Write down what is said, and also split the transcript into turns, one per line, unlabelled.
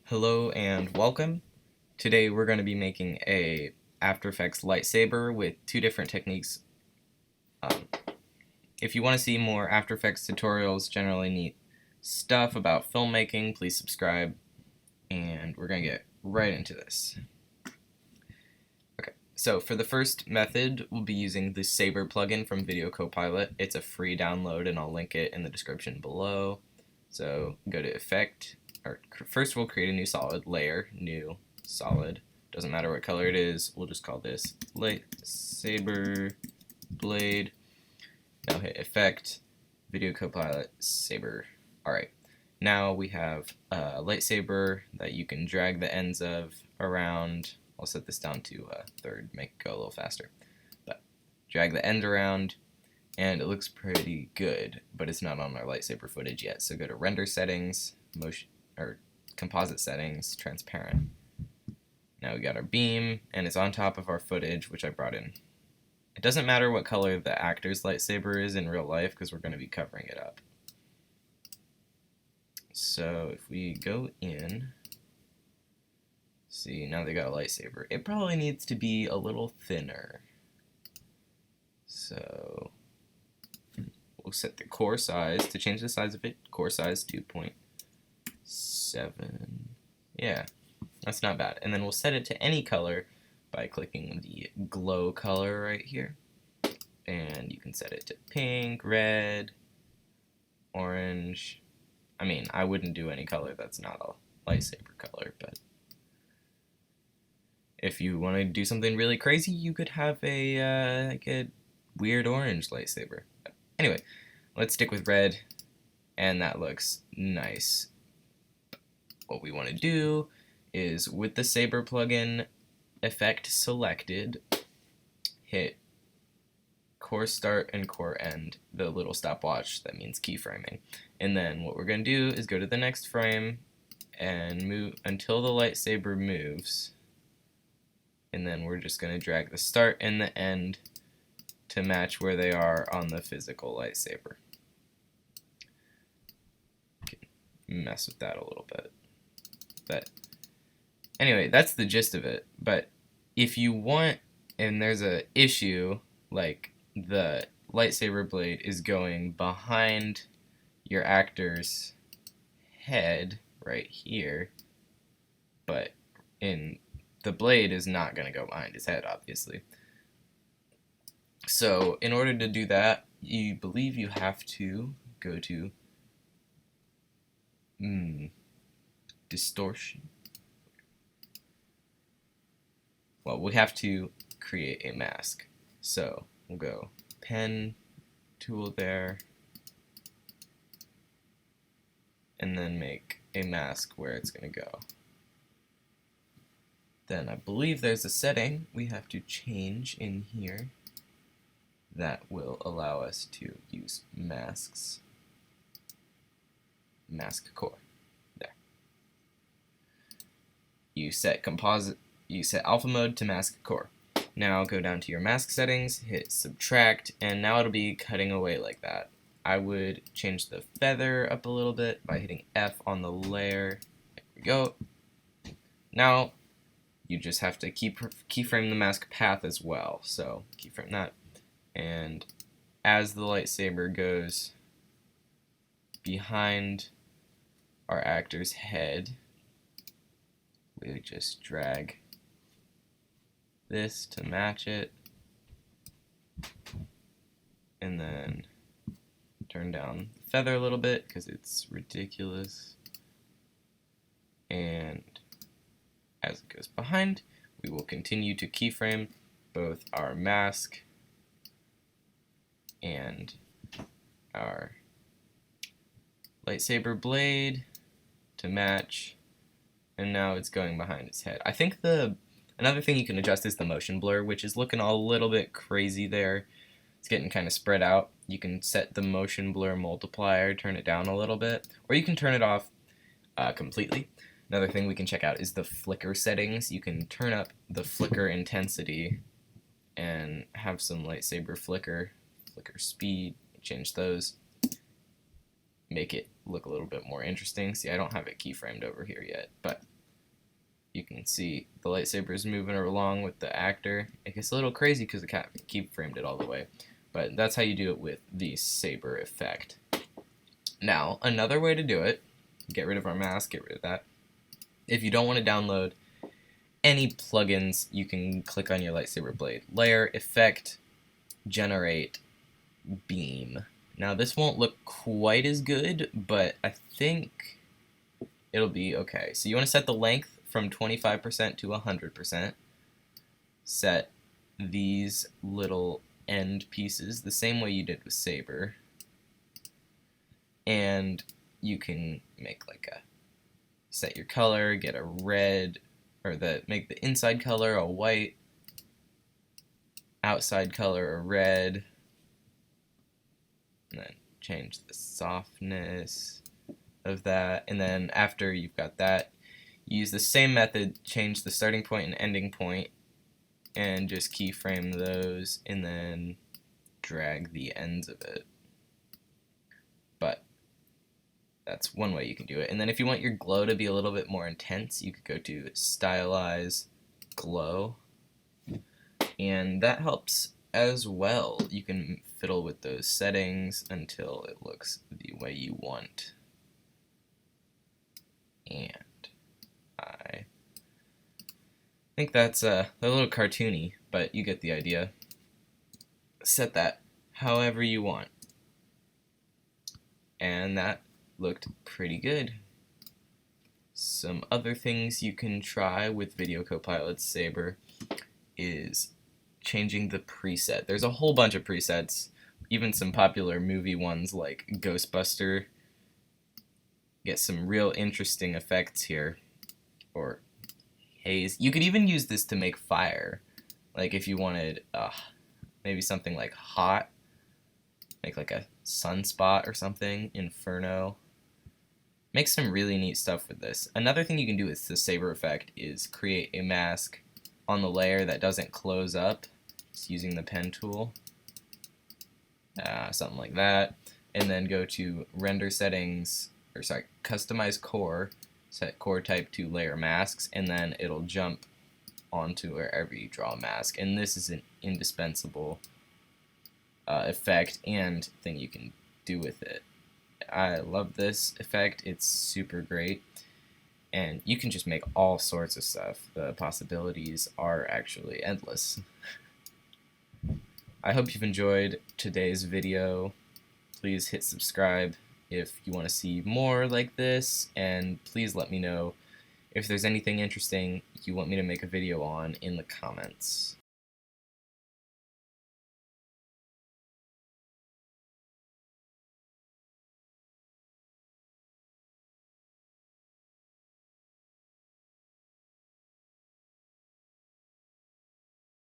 Hello and welcome. Today we're going to be making a After Effects lightsaber with two different techniques. If you want to see more After Effects tutorials, generally neat stuff about filmmaking, please subscribe, and we're going to get right into this. Okay, so for the first method, we'll be using the Saber plugin from Video Copilot. It's a free download and I'll link it in the description below. So go to Effect, or first we'll create a new solid, layer, new, solid. Doesn't matter what color it is, we'll just call this Lightsaber Blade. Now hit Effect, Video Copilot, Saber. Alright, now we have a lightsaber that you can drag the ends of around. I'll set this down to a third, make it go a little faster. But drag the end around, and it looks pretty good, but it's not on our lightsaber footage yet. So go to Render Settings, Motion, or Composite Settings, Transparent. Now we got our beam, and it's on top of our footage, which I brought in. It doesn't matter what color the actor's lightsaber is in real life, because we're going to be covering it up. So if we go in, see, now they got a lightsaber. It probably needs to be a little thinner. So we'll set the core size, to change the size of it, core size 2.7. Yeah, that's not bad. And then we'll set it to any color by clicking the glow color right here. And you can set it to pink, red, orange. I mean, I wouldn't do any color that's not a lightsaber color, but if you want to do something really crazy, you could have a like a weird orange lightsaber. But anyway, let's stick with red, and that looks nice. What we want to do is, with the Saber plugin effect selected, hit core start and core end, the little stopwatch that means keyframing. And then what we're going to do is go to the next frame and move until the lightsaber moves. And then we're just going to drag the start and the end to match where they are on the physical lightsaber. Mess with that a little bit. But anyway, that's the gist of it. But if you want, and there's a issue, like the lightsaber blade is going behind your actor's head right here, but the blade is not going to go behind his head, obviously. So in order to do that, you believe you have to go to distortion. Well, we have to create a mask. So we'll go pen tool there, and then make a mask where it's going to go. Then I believe there's a setting we have to change in here that will allow us to use masks. Mask core. There. You set alpha mode to mask core. Now go down to your mask settings, hit subtract, and now it'll be cutting away like that. I would change the feather up a little bit by hitting F on the layer. There we go. Now you just have to keyframe the mask path as well. So keyframe that, and as the lightsaber goes behind our actor's head, we just drag this to match it, and then turn down the feather a little bit because it's ridiculous. And as it goes behind, we will continue to keyframe both our mask and our lightsaber blade to match, and now it's going behind its head. I think another thing you can adjust is the motion blur, which is looking a little bit crazy there. It's getting kind of spread out. You can set the motion blur multiplier, turn it down a little bit, or you can turn it off completely. Another thing we can check out is the flicker settings. You can turn up the flicker intensity and have some lightsaber flicker speed, change those, make it look a little bit more interesting. See, I don't have it keyframed over here yet, but You can see the lightsaber is moving along with the actor. It gets a little crazy because the cat keep framed it all the way. But that's how you do it with the Saber effect. Now, another way to do it, get rid of our mask, get rid of that. If you don't want to download any plugins, you can click on your lightsaber blade. Layer, Effect, Generate, Beam. Now this won't look quite as good, but I think it'll be okay. So you want to set the length from 25% to 100%. Set these little end pieces the same way you did with Saber. And you can make like a, set your color, get a red, or make the inside color a white, outside color a red, and then change the softness of that. And then after you've got that, use the same method, change the starting point and ending point, and just keyframe those, and then drag the ends of it. But that's one way you can do it. And then if you want your glow to be a little bit more intense, you could go to Stylize Glow, and that helps as well. You can fiddle with those settings until it looks the way you want. And I think that's a little cartoony, but you get the idea. Set that however you want. And that looked pretty good. Some other things you can try with Video Copilot Saber is changing the preset. There's a whole bunch of presets, even some popular movie ones like Ghostbuster. Get some real interesting effects here. Or haze. You could even use this to make fire. Like if you wanted maybe something like hot, make like a sunspot or something, Inferno. Make some really neat stuff with this. Another thing you can do with the Saber effect is create a mask on the layer that doesn't close up, just using the pen tool. Something like that. And then go to render settings, or sorry, customize core, set core type to layer masks, and then it'll jump onto wherever you draw a mask. And this is an indispensable effect and thing you can do with it. I love this effect. It's super great, and you can just make all sorts of stuff. The possibilities are actually endless. I hope you've enjoyed today's video. Please hit subscribe if you want to see more like this, and please let me know if there's anything interesting you want me to make a video on in the comments.